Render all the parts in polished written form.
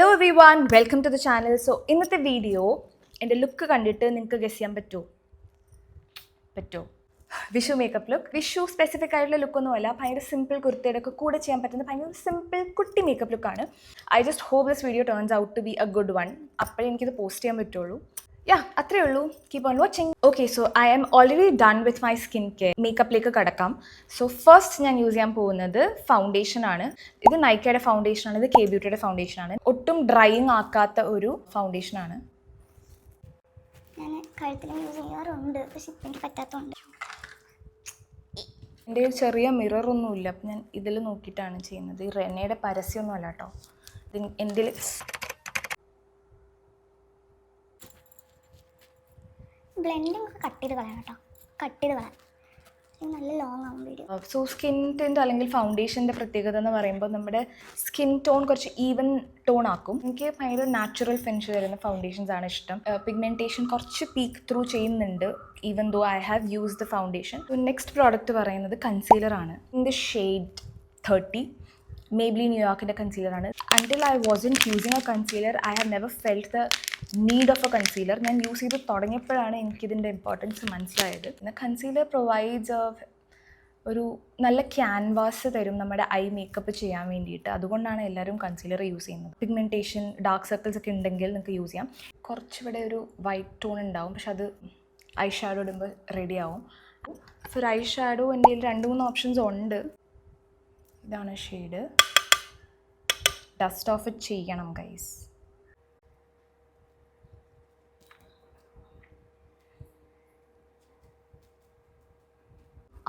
Hello everyone, welcome to the channel. So ഇന്നത്തെ video എൻ്റെ look കണ്ടിട്ട് നിങ്ങൾക്ക് ഗസ് ചെയ്യാൻ പറ്റുമോ? Vishu makeup look. Vishu specific ആയിട്ടുള്ള ലുക്കൊന്നുമല്ല, ഭയങ്കര സിമ്പിൾ കുർത്തയുടെ ഒക്കെ കൂടെ ചെയ്യാൻ പറ്റുന്ന ഭയങ്കര സിമ്പിൾ കുട്ടി മേക്കപ്പ് ലുക്കാണ്. I just hope this video turns out to be a good one. അപ്പോഴേ എനിക്കിത് പോസ്റ്റ് ചെയ്യാൻ പറ്റുള്ളൂ. അത്രേ ഉള്ളൂ. Keep on watching. Okay, so I am already done with my skin care. മേക്കപ്പിലേക്ക് കടക്കാം. സോ ഫസ്റ്റ് ഞാൻ യൂസ് ചെയ്യാൻ പോകുന്നത് ഫൗണ്ടേഷൻ ആണ്. ഇത് നൈക്കയുടെ ഫൗണ്ടേഷൻ ആണ്, ഇത് കെ ബ്യൂട്ടിയുടെ ഫൗണ്ടേഷൻ ആണ്. ഒട്ടും ഡ്രൈയിങ് ആക്കാത്ത ഒരു ഫൗണ്ടേഷൻ ആണ്. ഞാൻ കഴുത്തിലും യൂസ് ചെയ്യാറുണ്ട്, പക്ഷെ എനിക്ക് പറ്റാത്തതുകൊണ്ട്. എൻ്റെ ഒരു ചെറിയ മിററൊന്നുമില്ല, അപ്പം ഞാൻ ഇതിൽ നോക്കിയിട്ടാണ് ചെയ്യുന്നത്. ഈ റെനയുടെ പരസ്യമൊന്നും അല്ല കേട്ടോ. എൻ്റെ ബ്ലെൻഡിങ് ഒക്കെ കട്ട് ചെയ്ത് കളയാം കേട്ടോ, കട്ട് ചെയ്ത് കളയാം. നല്ല ലോങ് ആവും വീഡിയോ. സോ സ്കിൻ ടിൻ്റ് അല്ലെങ്കിൽ ഫൗണ്ടേഷൻ്റെ പ്രത്യേകത എന്ന് പറയുമ്പോൾ നമ്മുടെ സ്കിൻ ടോൺ കുറച്ച് ഈവൻ ടോൺ ആക്കും. എനിക്ക് ഭയങ്കര നാച്ചുറൽ ഫിനിഷ് വരുന്ന ഫൗണ്ടേഷൻസ് ആണ് ഇഷ്ടം. പിഗ്മെൻറ്റേഷൻ കുറച്ച് പീക്ക് ത്രൂ ചെയ്യുന്നുണ്ട് even though I have use the foundation. Next product പറയുന്നത് കൺസീലർ ആണ്. ഇൻ ദ ഷെയ്ഡ് 30 Maybelline ന്യൂയോർക്കിൻ്റെ കൺസീലറാണ്. Until I wasn't using a concealer I have never felt the need of a concealer. ഞാൻ use ചെയ്ത് തുടങ്ങിയപ്പോഴാണ് എനിക്കിതിൻ്റെ importance മനസ്സിലായത്. പിന്നെ concealer provides ഒരു നല്ല ക്യാൻവാസ് തരും നമ്മുടെ ഐ മേക്കപ്പ് ചെയ്യാൻ വേണ്ടിയിട്ട്. അതുകൊണ്ടാണ് എല്ലാവരും കൺസീലർ യൂസ് ചെയ്യുന്നത്. പിഗ്മെൻറ്റേഷൻ, ഡാർക്ക് സർക്കിൾസ് ഒക്കെ ഉണ്ടെങ്കിൽ നിങ്ങൾക്ക് യൂസ് ചെയ്യാം. കുറച്ചിവിടെ ഒരു വൈറ്റ് ടോൺ ഉണ്ടാവും, പക്ഷെ അത് ഐ ഷാഡോ ഇടുമ്പോൾ റെഡി ആവും. ഫോർ ഐ ഷാഡോ എൻ്റെ കയ്യിൽ 2-3 ഓപ്ഷൻസ് ഉണ്ട്. ഇതാണ് ഷെയ്ഡ്. ഡസ്റ്റ് ഓഫ് ചെയ്യണം ഗൈസ്.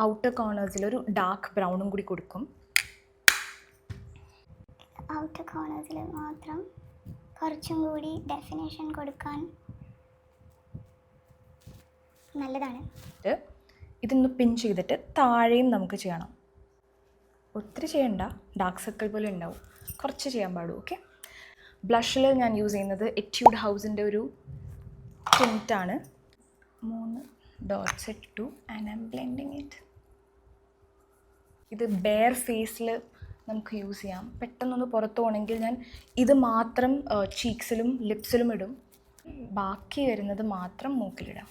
ഔട്ടർ കോർണേഴ്സിൽ ഒരു ഡാർക്ക് ബ്രൗണും കൂടി കൊടുക്കും. ഔട്ടർ കോർണേഴ്സിൽ മാത്രം കുറച്ചും കൂടി ഡെഫിനേഷൻ കൊടുക്കാൻ നല്ലതാണ്. ഇതൊന്ന് പിൻ ചെയ്തിട്ട് താഴെയും നമുക്ക് ചെയ്യണം. ഒത്തിരി ചെയ്യണ്ട, ഡാർക്ക് സർക്കിൾ പോലെ ഉണ്ടാവും. കുറച്ച് ചെയ്യാൻ പാടും. ഓക്കെ, ബ്ലഷിൽ ഞാൻ യൂസ് ചെയ്യുന്നത് എറ്റ്യൂഡ് ഹൗസിൻ്റെ ഒരു ടിൻറ്റാണ്. 3 ഡോട്ട്സ് ഇട്ടു and I M blending it. ഇത് ബെയർ ഫേസിൽ നമുക്ക് യൂസ് ചെയ്യാം. പെട്ടെന്നൊന്ന് പുറത്ത് പോകണമെങ്കിൽ ഞാൻ ഇത് മാത്രം ചീക്സിലും ലിപ്സിലും ഇടും, ബാക്കി വരുന്നത് മാത്രം മൂക്കിലിടാം.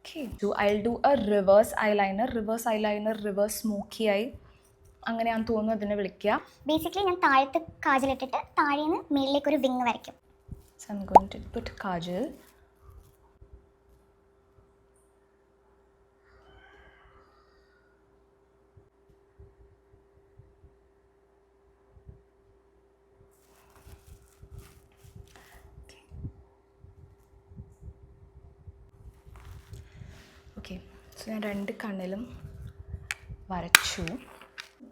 Okay, so I will do a reverse eyeliner. Reverse smoky ആയി അങ്ങനെയാണെന്ന് തോന്നുന്നു അതിനെ വിളിക്കുക. ബേസിക്കലി ഞാൻ താഴത്ത് കാജലിട്ടിട്ട് താഴേന്ന് മേളിലേക്ക് ഒരു വിങ് വരയ്ക്കും. So I am going to put kajal. Okay, so ഞാൻ 2 കണ്ണിലും വരച്ചു.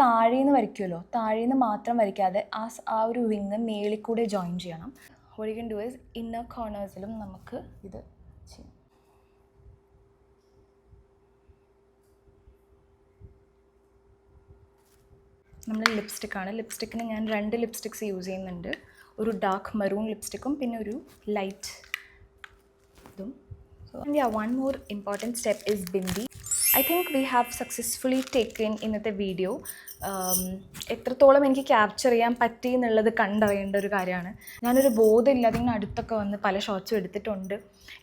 താഴേന്ന് വരയ്ക്കുമല്ലോ, താഴേന്ന് മാത്രം വരയ്ക്കാതെ ആ ഒരു വിങ് മേളിൽ കൂടെ ജോയിൻ ചെയ്യണം. what you can do is inner കോർണേഴ്സിലും നമുക്ക് ഇത് ചെയ്യാം. നമ്മൾ ലിപ്സ്റ്റിക്കിന് ഞാൻ 2 ലിപ്സ്റ്റിക്സ് യൂസ് ചെയ്യുന്നുണ്ട്. ഒരു ഡാർക്ക് മറൂൺ ലിപ്സ്റ്റിക്കും പിന്നെ ഒരു ലൈറ്റ് ഇതും. So one more important step is bindi. I think we have successfully taken ഇന്നത്തെ വീഡിയോ. എത്രത്തോളം എനിക്ക് ക്യാപ്ചർ ചെയ്യാൻ പറ്റി എന്നുള്ളത് കണ്ടറിയേണ്ട ഒരു കാര്യമാണ്. ഞാനൊരു ബോധമില്ലാതെ ഇങ്ങനെ അടുത്തൊക്കെ വന്ന് പല ഷോട്ട്സും എടുത്തിട്ടുണ്ട്.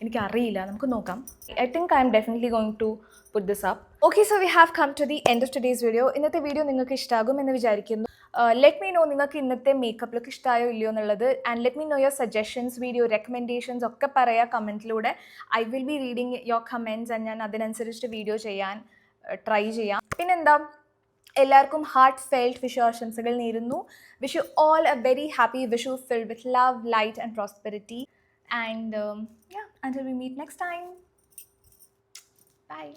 എനിക്കറിയില്ല, നമുക്ക് നോക്കാം. I think I am definitely going to put this up. Okay, so we have come to the end of today's video. ഇന്നത്തെ വീഡിയോ നിങ്ങൾക്ക് ഇഷ്ടമാകുമെന്ന് വിചാരിക്കുന്നു. ലെറ്റ് മീ നോ നിങ്ങൾക്ക് ഇന്നത്തെ മേക്കപ്പ് ലുക്ക് ഇഷ്ടമായോ ഇല്ലയോ എന്നുള്ളത്. And let me know your suggestions, video recommendations ഒക്കെ പറയുക കമൻറ്റിലൂടെ. I will be reading your comments and ഞാൻ അതിനനുസരിച്ചിട്ട് വീഡിയോ ചെയ്യാൻ ട്രൈ ചെയ്യാം. പിന്നെന്താ, എല്ലാവർക്കും ഹാർട്ട് ഫെൽറ്റ് വിഷു ആശംസകൾ നേരുന്നു. Wish you all A very happy Vishu filled with love, light and prosperity. And until we meet next time. Bye.